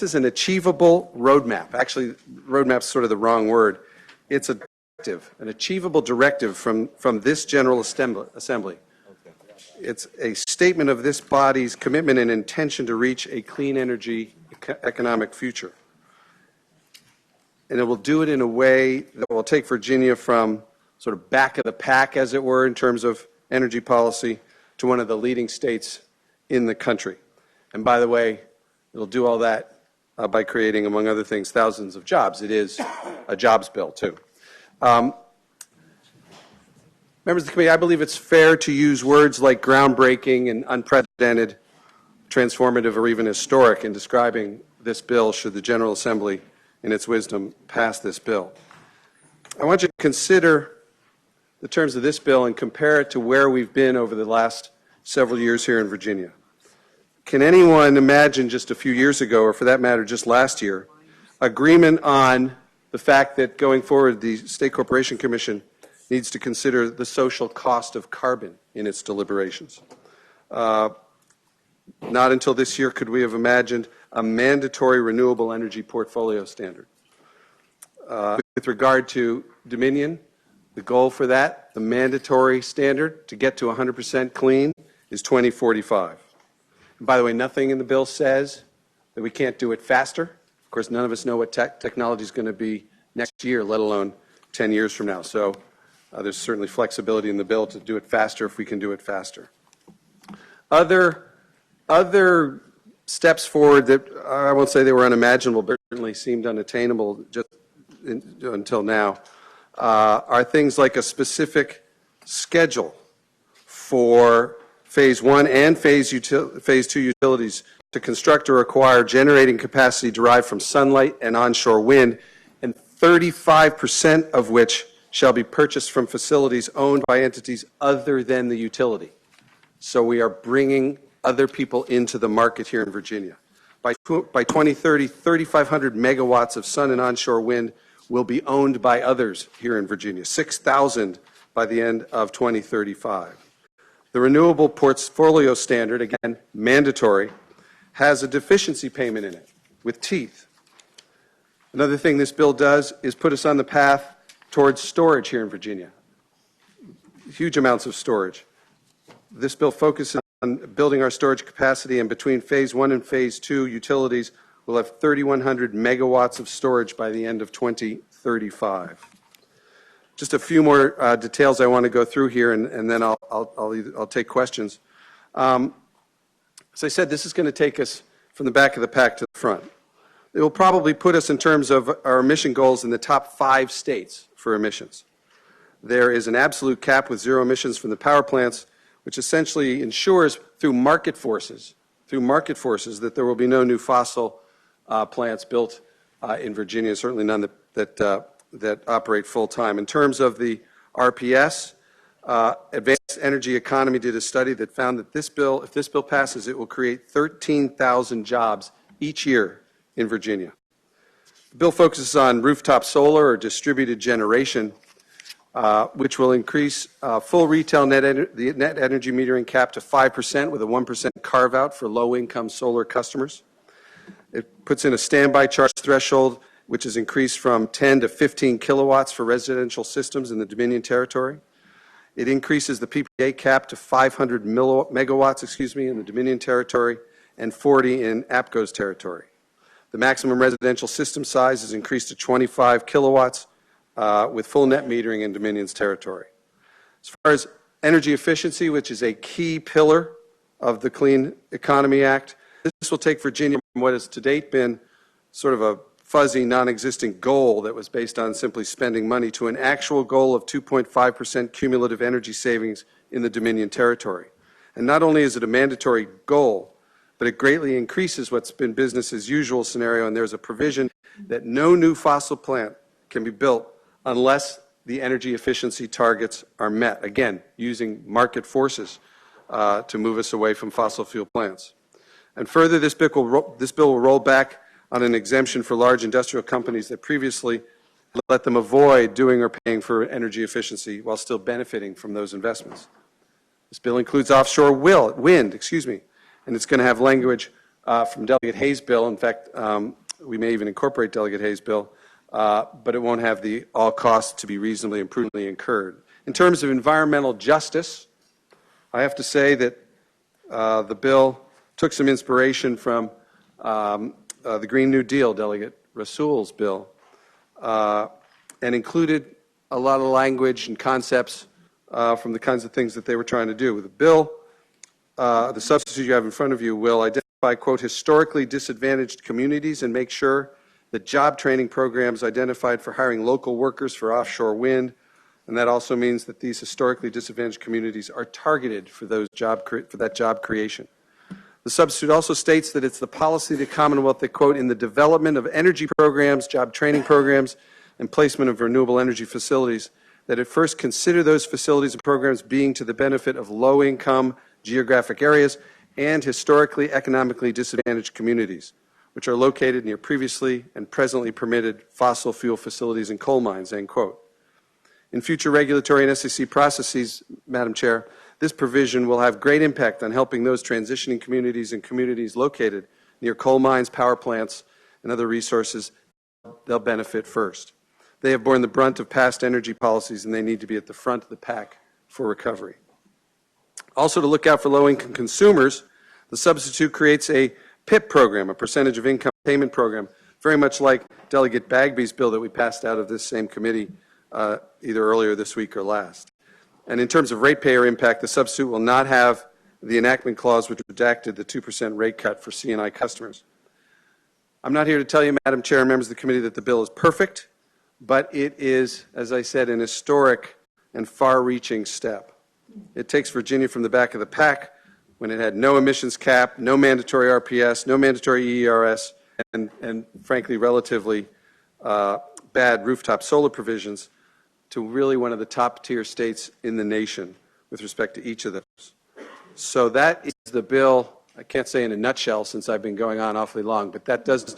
is an achievable roadmap. Actually, roadmap's sort of the wrong word. It's a directive, an achievable directive from this General Assembly. It's a statement of this body's commitment and intention to reach a clean energy economic future. And it will do it in a way that will take Virginia from sort of back of the pack, as it were, in terms of energy policy, to one of the leading states in the country. And by the way, it'll do all that by creating, among other things, thousands of jobs. It is a jobs bill, too. Members of the committee, I believe it's fair to use words like groundbreaking and unprecedented, transformative, or even historic in describing this bill should the General Assembly, in its wisdom, pass this bill. I want you to consider the terms of this bill and compare it to where we've been over the last several years here in Virginia. Can anyone imagine just a few years ago, or for that matter just last year, agreement on the fact that going forward the State Corporation Commission needs to consider the social cost of carbon in its deliberations? Not until this year could we have imagined a mandatory renewable energy portfolio standard. With regard to Dominion, the goal for that, the mandatory standard to get to 100% clean, is 2045. And by the way, nothing in the bill says that we can't do it faster. Of course, none of us know what technology is going to be next year, let alone 10 years from now. So there's certainly flexibility in the bill to do it faster if we can do it faster. Other steps forward that I won't say they were unimaginable, but certainly seemed unattainable just until now, are things like a specific schedule for Phase 1 and Phase 2 utilities to construct or acquire generating capacity derived from sunlight and onshore wind, and 35% of which shall be purchased from facilities owned by entities other than the utility. So we are bringing other people into the market here in Virginia. By 2030, 3,500 megawatts of sun and onshore wind will be owned by others here in Virginia, 6,000 by the end of 2035. The Renewable Portfolio Standard, again, mandatory, has a deficiency payment in it with teeth. Another thing this bill does is put us on the path towards storage here in Virginia, huge amounts of storage. This bill focuses on building our storage capacity, and between Phase 1 and Phase 2 utilities will have 3,100 megawatts of storage by the end of 2035. Just a few more details I want to go through here, and then I'll take questions. As I said, this is going to take us from the back of the pack to the front. It will probably put us in terms of our emission goals in the top 5 states for emissions. There is an absolute cap with zero emissions from the power plants, which essentially ensures through market forces that there will be no new fossil plants built in Virginia, certainly none that operate full-time. In terms of the RPS, Advanced Energy Economy did a study that found that this bill, if this bill passes, it will create 13,000 jobs each year in Virginia. The bill focuses on rooftop solar or distributed generation, which will increase full retail net energy metering cap to 5% with a 1% carve-out for low-income solar customers. It puts in a standby charge threshold, which is increased from 10 to 15 kilowatts for residential systems in the Dominion territory. It increases the PPA cap to 500 megawatts, in the Dominion territory and 40 in APCO's territory. The maximum residential system size is increased to 25 kilowatts with full net metering in Dominion's territory. As far as energy efficiency, which is a key pillar of the Clean Economy Act, this will take Virginia from what has to date been sort of a fuzzy, non-existent goal that was based on simply spending money to an actual goal of 2.5% cumulative energy savings in the Dominion territory. And not only is it a mandatory goal, but it greatly increases what's been business as usual scenario, and there's a provision that no new fossil plant can be built unless the energy efficiency targets are met, again, using market forces to move us away from fossil fuel plants. And further, this bill will roll back on an exemption for large industrial companies that previously let them avoid doing or paying for energy efficiency while still benefiting from those investments. This bill includes offshore wind, and it's going to have language from Delegate Hayes' bill. In fact, we may even incorporate Delegate Hayes' bill, but it won't have the all costs to be reasonably and prudently incurred. In terms of environmental justice, I have to say that the bill took some inspiration from the Green New Deal, Delegate Rasool's bill, and included a lot of language and concepts from the kinds of things that they were trying to do. With the bill, the substitute you have in front of you will identify, quote, historically disadvantaged communities and make sure that job training programs identified for hiring local workers for offshore wind, and that also means that these historically disadvantaged communities are targeted for that job creation. The substitute also states that it's the policy of the Commonwealth that, quote, in the development of energy programs, job training programs, and placement of renewable energy facilities, that it first consider those facilities and programs being to the benefit of low-income geographic areas and historically economically disadvantaged communities, which are located near previously and presently permitted fossil fuel facilities and coal mines, end quote. In future regulatory and SEC processes, Madam Chair, this provision will have great impact on helping those transitioning communities and communities located near coal mines, power plants, and other resources. They'll benefit first. They have borne the brunt of past energy policies, and they need to be at the front of the pack for recovery. Also, to look out for low-income consumers, the substitute creates a PIP program, a percentage of income payment program, very much like Delegate Bagby's bill that we passed out of this same committee either earlier this week or last. And in terms of ratepayer impact, the substitute will not have the enactment clause which redacted the 2% rate cut for C&I customers. I'm not here to tell you, Madam Chair and members of the committee, that the bill is perfect, but it is, as I said, an historic and far-reaching step. It takes Virginia from the back of the pack when it had no emissions cap, no mandatory RPS, no mandatory EERS, and frankly, relatively bad rooftop solar provisions, to really one of the top-tier states in the nation with respect to each of those. So that is the bill. I can't say in a nutshell since I've been going on awfully long, but that does